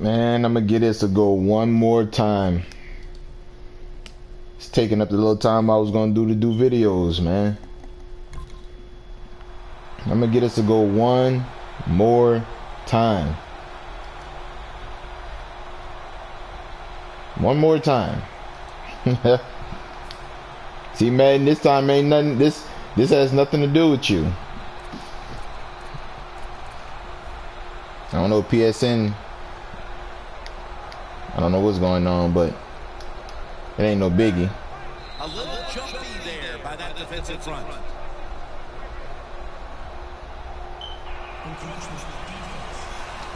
Man, I'm gonna get this to go one more time. It's taking up the little time I was gonna do to do videos, man. I'm gonna get us to go one more time. One more time. See, Madden, this time ain't nothing. This has nothing to do with you. I don't know PSN. I don't know what's going on, but it ain't no biggie. A little jumpy there by that defensive front.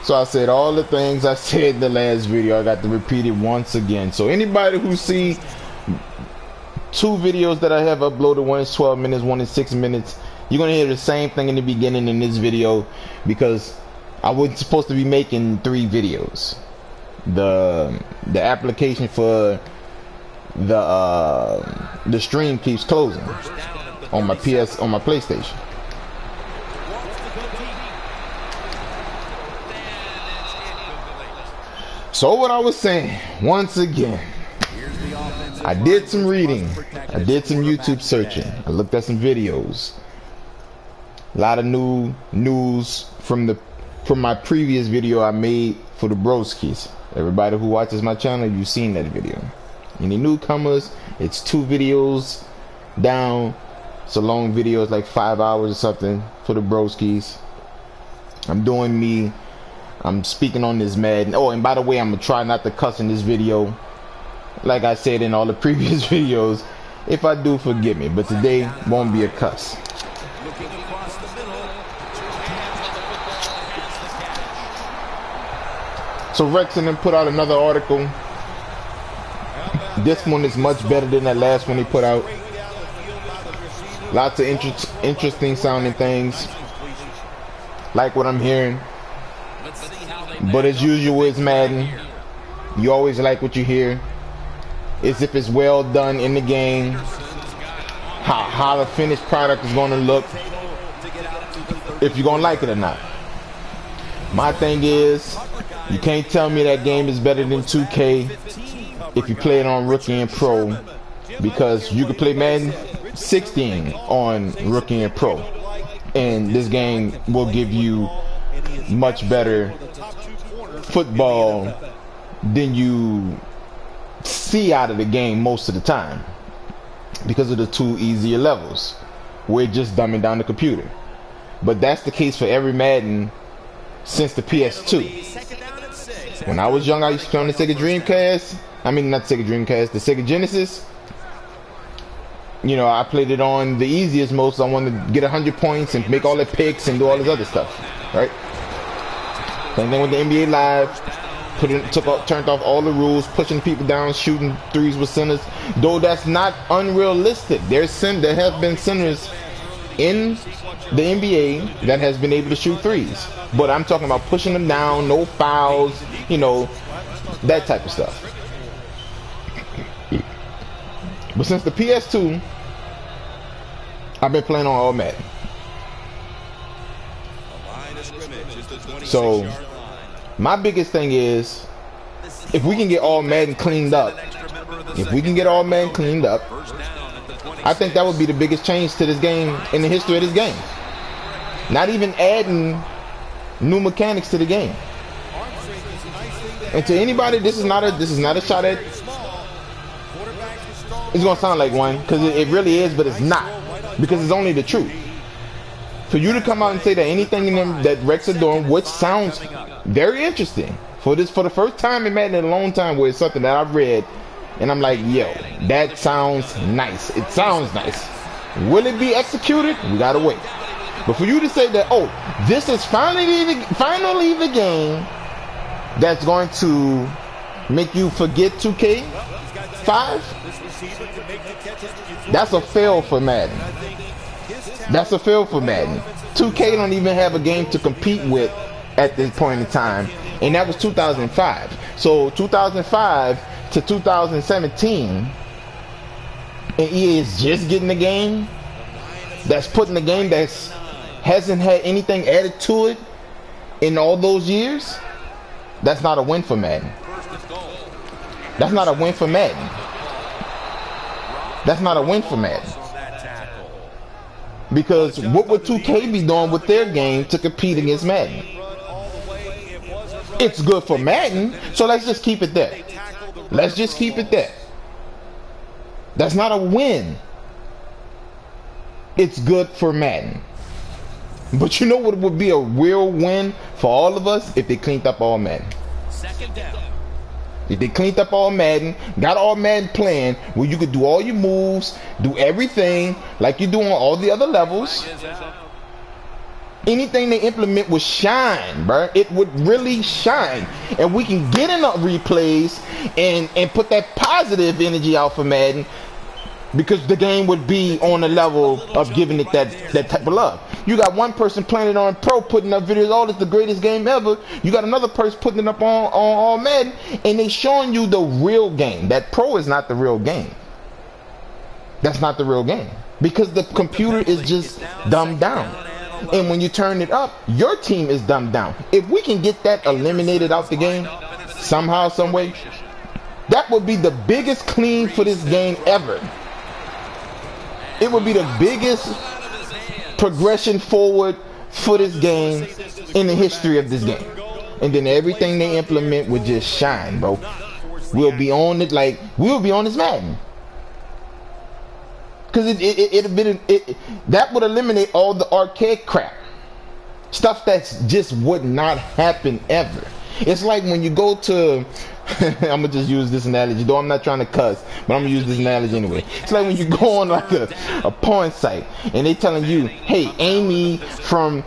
So I said all the things I said in the last video, I got to repeat it once again. So anybody who see two videos that I have uploaded, one is 12 minutes, one is 6 minutes, you're gonna hear the same thing in the beginning in this video, because I wasn't supposed to be making 3 videos. The application for the stream keeps closing on my PlayStation. So what I was saying, once again, I did some reading, I did some YouTube searching, I looked at some videos, a lot of new news from my previous video I made for the broskies. Everybody who watches my channel, you've seen that video. Any newcomers, it's 2 videos down. It's a long video, it's like 5 hours or something for the broskies. I'm doing me. I'm speaking on this Madden. Oh, and by the way, I'm gonna try not to cuss in this video. Like I said in all the previous videos, if I do, forgive me. But today won't be a cuss. So Rexon put out another article. This one is much better than that last one he put out. Lots of interesting sounding things. Like what I'm hearing. But as usual, it's Madden. You always like what you hear. As if it's well done in the game. How the finished product is going to look. If you're going to like it or not. My thing is, you can't tell me that game is better than 2K if you play it on Rookie and Pro. Because you can play Madden 16 on Rookie and Pro. And this game will give you much better football than you see out of the game most of the time, because of the 2 easier levels. We're just dumbing down the computer. But that's the case for every Madden since the PS2. When I was young, I used to play on the Sega Dreamcast. I mean, not the Sega Dreamcast, the Sega Genesis. You know, I played it on the easiest most. I wanted to get 100 points and make all the picks and do all this other stuff, right? Same thing with the NBA Live. Turned off all the rules, pushing people down, shooting threes with centers. Though that's not unrealistic. There have been centers in the NBA that has been able to shoot threes. But I'm talking about pushing them down, no fouls, you know, that type of stuff. But since the PS2, I've been playing on all Madden. So my biggest thing is, if we can get all Madden cleaned up, I think that would be the biggest change to this game in the history of this game. Not even adding new mechanics to the game. And to anybody, this is not a shot at. It's gonna sound like one, because it really is, but it's not, because it's only the truth. For you to come out and say that anything in them that Rex are doing, which sounds very interesting, for the first time in Madden in a long time, where it's something that I've read and I'm like, yo, that sounds nice. It sounds nice. Will it be executed? We gotta wait. But for you to say that, oh, this is finally the game that's going to make you forget 2K5, that's a fail for Madden. That's a fail for Madden. 2K don't even have a game to compete with at this point in time, and that was 2005. So 2005 to 2017, and EA is just getting the game that's putting the game that's hasn't had anything added to it in all those years. That's not a win for Madden. That's not a win for Madden. That's not a win for Madden. Because what would 2K be doing with their game to compete against Madden? It's good for Madden, so let's just keep it there. Let's just keep it there. That's not a win. It's good for Madden. But you know what would be a real win for all of us? If they cleaned up all Madden. Second down. If they cleaned up all Madden, got all Madden playing, where you could do all your moves, do everything like you do on all the other levels. Anything they implement would shine, bro. It would really shine. And we can get in the replays and put that positive energy out for Madden, because the game would be on the level of giving it that type of love. You got one person playing it on Pro, putting up videos, oh, it's the greatest game ever. You got another person putting it up on Madden, and they showing you the real game. That Pro is not the real game. That's not the real game. Because the computer is just dumbed down. And when you turn it up, your team is dumbed down. If we can get that eliminated out the game, somehow, some way, that would be the biggest clean for this game ever. It would be the biggest progression forward for this game in the history of this game. And then everything they implement would just shine, bro. We'll be on it like we'll be on this Madden. Because that would eliminate all the archaic crap. Stuff that's just would not happen ever. It's like when you go to I'm gonna just use this analogy, though I'm not trying to cuss, but I'm gonna use this analogy anyway. It's like when you go on like a porn site and they telling you, hey, Amy from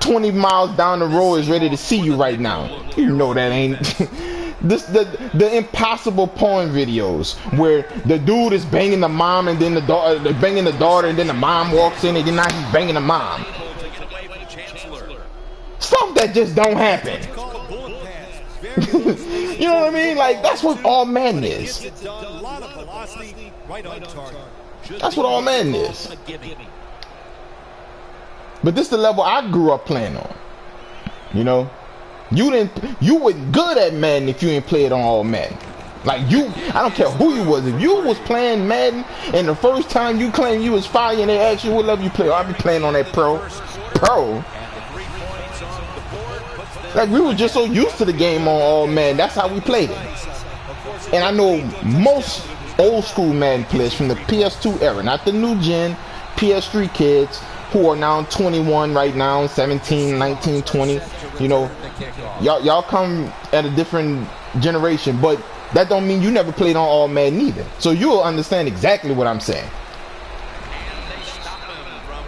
20 miles down the road is ready to see you right now. You know that ain't the impossible porn videos where the dude is banging the mom and then the daughter, banging the daughter, and then the mom walks in and then now he's banging the mom. Stuff that just don't happen. You know what I mean? Like, that's what all Madden is. That's what all Madden is. But this is the level I grew up playing on. You know, you weren't good at Madden if you didn't play it on all Madden. Like, I don't care who you was. If you was playing Madden and the first time you claimed you was fire and they asked you what level you play, I'll be playing on that Pro. Like, we were just so used to the game on all Madden. That's how we played it. And I know most old school Madden players from the PS2 era, not the new gen PS3 kids who are now 21 right now, 17, 19, 20. You know, y'all come at a different generation, but that don't mean you never played on all Madden either. So you'll understand exactly what I'm saying.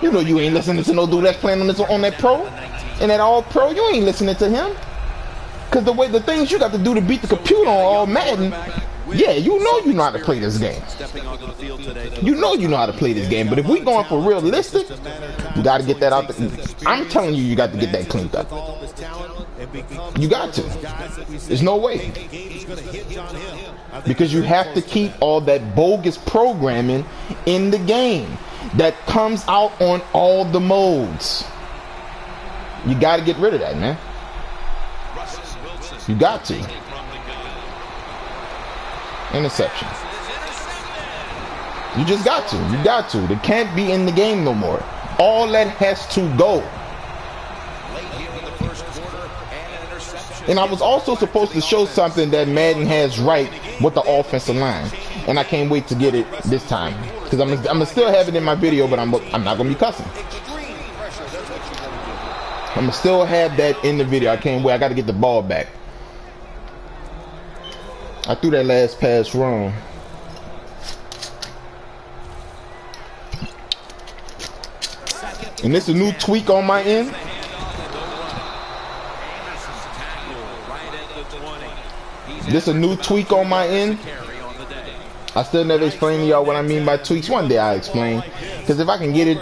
You know, you ain't listening to no dude that's playing on that Pro. And that all Pro, you ain't listening to him. Because the things you got to do to beat the computer on all Madden, yeah, you know how to play this game. You know how to play this game. But if we going for realistic, you got to get that out. I'm telling you, you got to get that cleaned up. You got to. There's no way. Because you have to keep all that bogus programming in the game that comes out on all the modes. You got to get rid of that, man. You got to. Interception. You just got to. You got to. They can't be in the game no more. All that has to go. And I was also supposed to show something that Madden has right with the offensive line. And I can't wait to get it this time. Because I'm gonna still have it in my video, but I'm not going to be cussing. I'm gonna still have that in the video. I can't wait. I got to get the ball back. I threw that last pass wrong. And this is a new tweak on my end. This is a new tweak on my end. I still never explained to y'all what I mean by tweaks. One day I'll explain. Because if I can get it,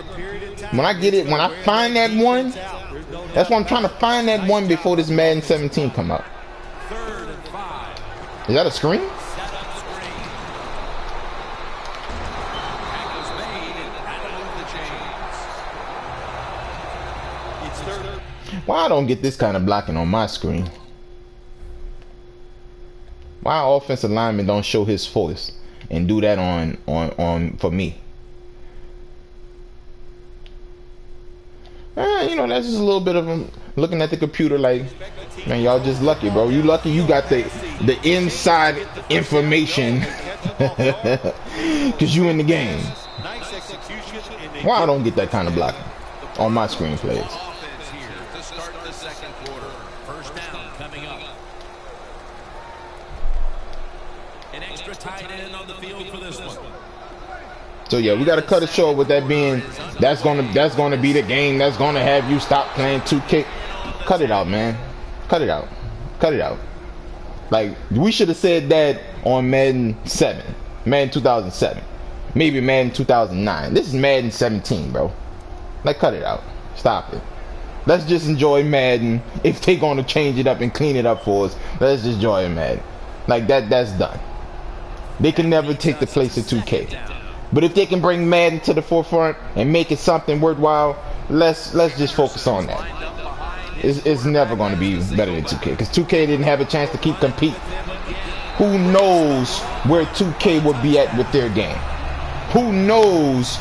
when I find that one, that's why I'm trying to find that one before this Madden 17 come out. Is that a screen? Why I don't get this kind of blocking on my screen? Why offensive lineman don't show his force and do that on for me? You know, that's just a little bit of them looking at the computer like, man, y'all just lucky, bro. You lucky you got the inside information because you in the game. Why I don't get that kind of blocking on my screen plays? First down coming up. An extra tight end on the field for this one. So yeah, we gotta cut it short with that being that's gonna be the game that's gonna have you stop playing 2K. Cut it out, man. Cut it out. Cut it out. Like, we should have said that on Madden 7, Madden 2007, maybe Madden 2009. This is Madden 17, bro. Like, cut it out. Stop it. Let's just enjoy Madden. If they're gonna change it up and clean it up for us, let's just enjoy Madden. Like that's done. They can never take the place of 2K. But if they can bring Madden to the forefront and make it something worthwhile, let's just focus on that. It's never going to be better than 2K because 2K didn't have a chance to keep compete. Who knows where 2K would be at with their game? Who knows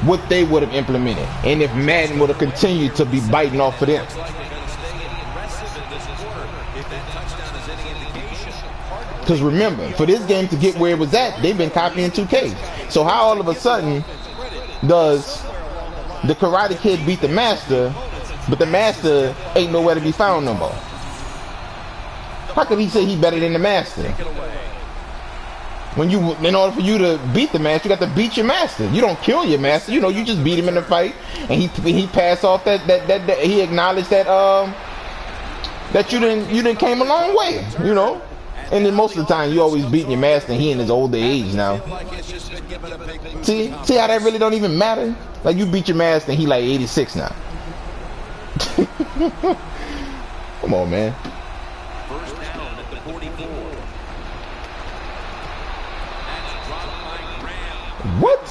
what they would have implemented? And if Madden would have continued to be biting off of them. Because remember, for this game to get where it was at, they've been copying 2K. So how all of a sudden does the Karate Kid beat the Master, but the Master ain't nowhere to be found no more? How could he say he better than the Master? When you, in order for you to beat the Master, you got to beat your Master. You don't kill your Master. You know, you just beat him in the fight, and he passed off that he acknowledged that that you didn't came a long way. You know. And then most of the time, you always beating your master, and he in his older age now. See how that really don't even matter? Like, you beat your master, and he like 86 now. Come on, man. First down at the 44. What?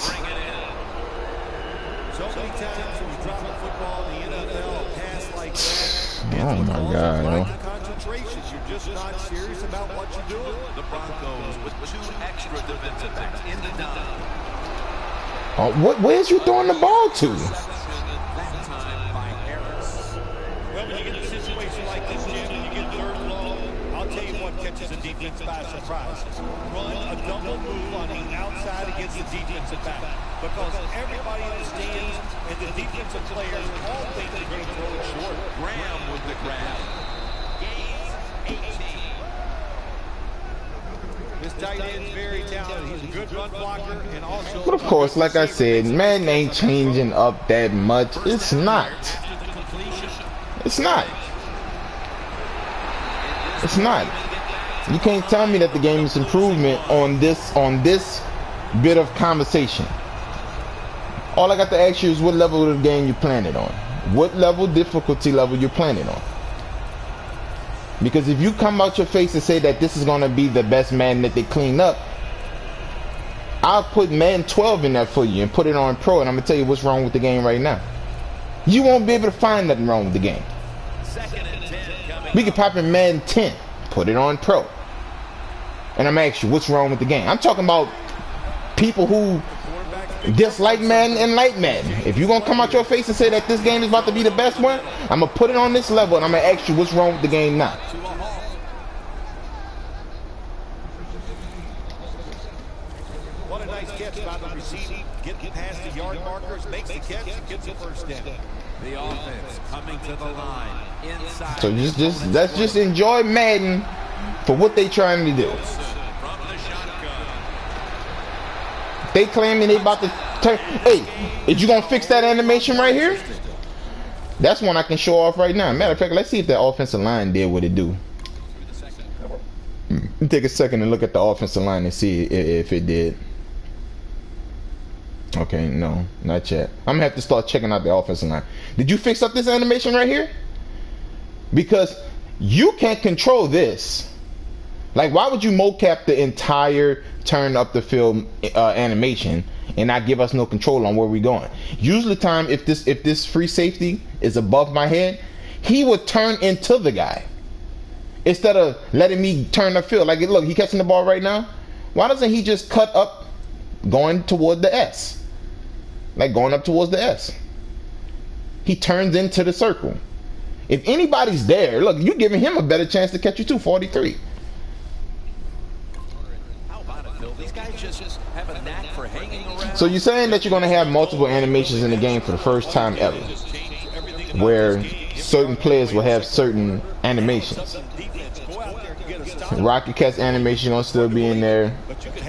So many times when you drop a football in the NFL, a pass like that. Oh my God. You're just not serious about what you're doing. The Broncos with 2 extra defensive backs in the dime. Where's you throwing the ball to? That time by Harris. Well, when you get a situation like this, Jim, and you get third and long, I'll tell you what catches the defense by surprise. Run a double move on the outside against the defensive back. Because everybody understands, and the defensive players all think they're going to throw it short. Graham with the grab. This tight end's very talented. He's a good run blocker and also. But of course, like I said, Madden ain't changing up that much. It's not. It's not. It's not. You can't tell me that the game is improvement on this bit of conversation. All I got to ask you is what level of the game you playing it on. What level, difficulty level you playing it on. Because if you come out your face and say that this is going to be the best Madden that they clean up, I'll put Madden 12 in there for you and put it on Pro, and I'm going to tell you what's wrong with the game right now. You won't be able to find nothing wrong with the game. We can pop in Madden 10, put it on Pro, and I'm asking you what's wrong with the game. I'm talking about people who dislike Madden and like Madden. If you're going to come out your face and say that this game is about to be the best one, I'm going to put it on this level and I'm going to ask you what's wrong with the game now. What a nice catch by the receiver. Getting past the yard markers, makes the catch, and gets the first down. The offense coming to the line inside. So let's just enjoy Madden for what they trying to do. They claiming they about to turn. Hey, is you gonna fix that animation right here? That's one I can show off right now. Matter of fact, let's see if the offensive line did what it do. Take a second and look at the offensive line and see if it did. Okay, no, not yet. I'm gonna have to start checking out the offensive line. Did you fix up this animation right here? Because you can't control this. Like, why would you mocap the entire turn up the field animation and not give us no control on where we're going? Usually time, if this free safety is above my head, he would turn into the guy. Instead of letting me turn the field. Like, look, he catching the ball right now. Why doesn't he just cut up going toward the S? Like going up towards the S. He turns into the circle. If anybody's there, look, you're giving him a better chance to catch you too, 43. So you're saying that you're going to have multiple animations in the game for the first time ever, where certain players will have certain animations. Rocket Cat's animation going to still be in there.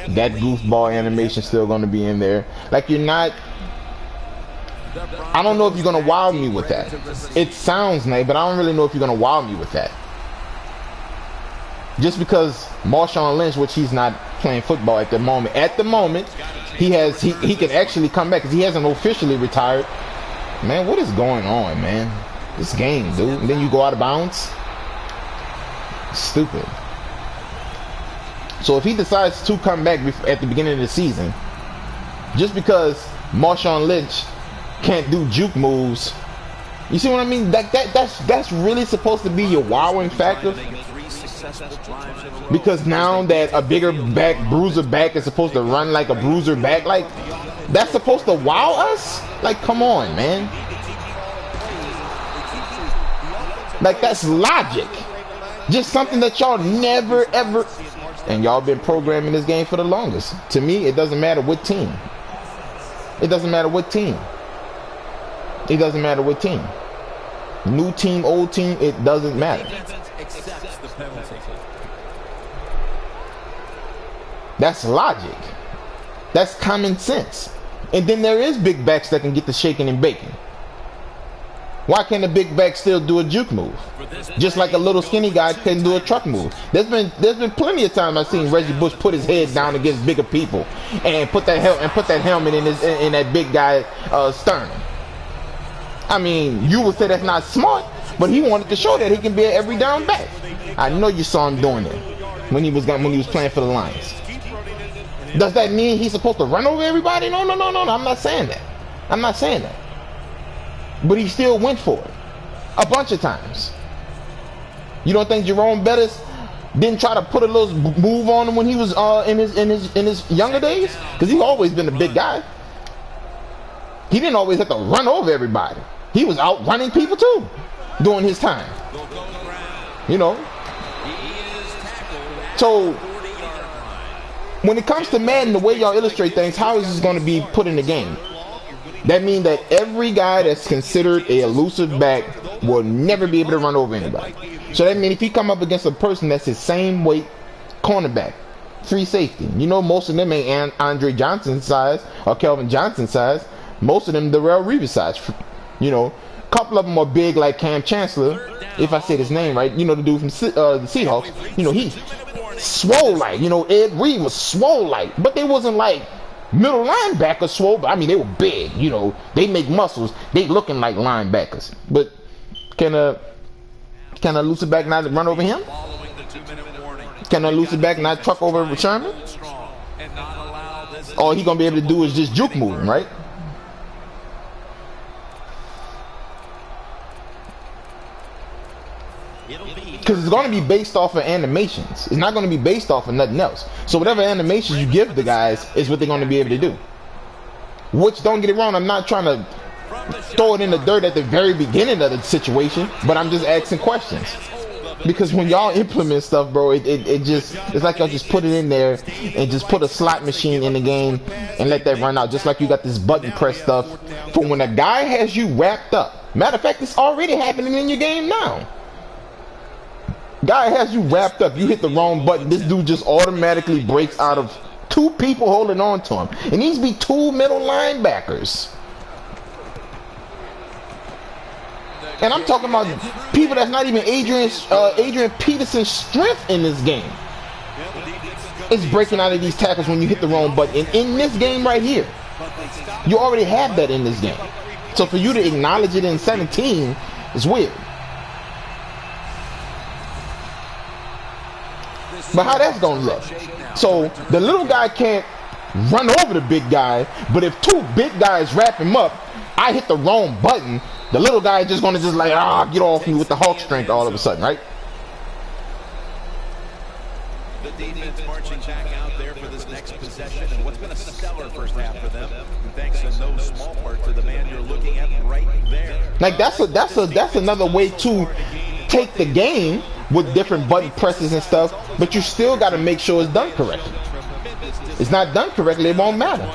That goofball animation still going to be in there. Like, you're not... I don't know if you're going to wow me with that. It sounds nice, but I don't really know if you're going to wow me with that. Just because Marshawn Lynch, which he's not playing football at the moment. At the moment, he can actually come back because he hasn't officially retired. Man, what is going on, man? This game, dude. And then you go out of bounds. Stupid. So if he decides to come back at the beginning of the season, just because Marshawn Lynch can't do juke moves, you see what I mean? That's really supposed to be your wowing factor. Because now that a bigger back, bruiser back is supposed to run like a bruiser back, like that's supposed to wow us? Like, come on, man. Like, that's logic. Just something that y'all never ever, and y'all been programming this game for the longest. To me, it doesn't matter what team. It doesn't matter what team. It doesn't matter what team. New team, old team, it doesn't matter. That's logic. That's common sense. And then there is big backs that can get the shaking and baking. Why can't a big back still do a juke move? Just like a little skinny guy can do a truck move. There's been plenty of times I've seen Reggie Bush put his head down against bigger people and put that helmet in that big guy sternum. I mean, you would say that's not smart, but he wanted to show that he can be an every down back. I know you saw him doing it when he was playing for the Lions. Does that mean he's supposed to run over everybody? No. I'm not saying that. I'm not saying that. But he still went for it a bunch of times. You don't think Jerome Bettis didn't try to put a little move on him when he was in his younger days? Because he's always been a big guy. He didn't always have to run over everybody. He was out running people too during his time. You know. So when it comes to Madden, the way y'all illustrate things, how is this going to be put in the game? That means that every guy that's considered a elusive back will never be able to run over anybody. So that means if he come up against a person that's his same weight, cornerback, free safety. You know, most of them ain't Andre Johnson size or Kelvin Johnson size. Most of them Darrell Reeves size. You know, a couple of them are big like Cam Chancellor, if I said his name right. You know, the dude from the Seahawks. You know, he's swole like. You know, Ed Reed was swole like. But they wasn't like middle linebackers swole. I mean, they were big. You know, they make muscles. They looking like linebackers. But can a elusive back not run over him? Can a elusive back not truck over Sherman? All he gonna be able to do is just juke moving, right? Because it's going to be based off of animations. It's not going to be based off of nothing else. So whatever animations you give the guys is what they're going to be able to do. Which, don't get it wrong, I'm not trying to throw it in the dirt at the very beginning of the situation, but I'm just asking questions. Because when y'all implement stuff, bro, it's like y'all just put it in there and just put a slot machine in the game and let that run out. Just like you got this button press stuff for when a guy has you wrapped up. Matter of fact, it's already happening in your game now. Guy has you wrapped up. You hit the wrong button. This dude just automatically breaks out of two people holding on to him. It needs to be two middle linebackers. And I'm talking about people that's not even Adrian Peterson's strength in this game. It's breaking out of these tackles when you hit the wrong button. And in this game right here, you already have that in this game. So for you to acknowledge it in 17 is weird. But how that's gonna look? So the little guy can't run over the big guy, but if two big guys wrap him up, I hit the wrong button, the little guy is just gonna get off me with the Hulk strength all of a sudden, right? The defense marching back out there for this next possession, and what's been a stellar first half for them. And thanks in no small part to the man you're looking at right there. Like that's another way to take the game with different button presses and stuff, but you still got to make sure it's done correctly. It's not done correctly, it won't matter.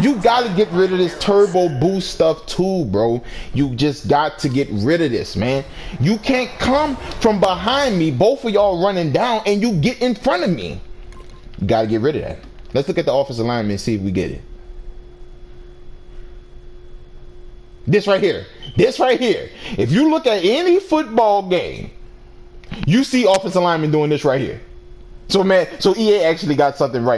You got to get rid of this turbo boost stuff too, bro. You just got to get rid of this, man. You can't come from behind me, both of y'all running down, and you get in front of me. You got to get rid of that. Let's look at the offensive lineman and see if we get it. This right here. This right here. If you look at any football game, you see offensive linemen doing this right here. So, man, so EA actually got something right.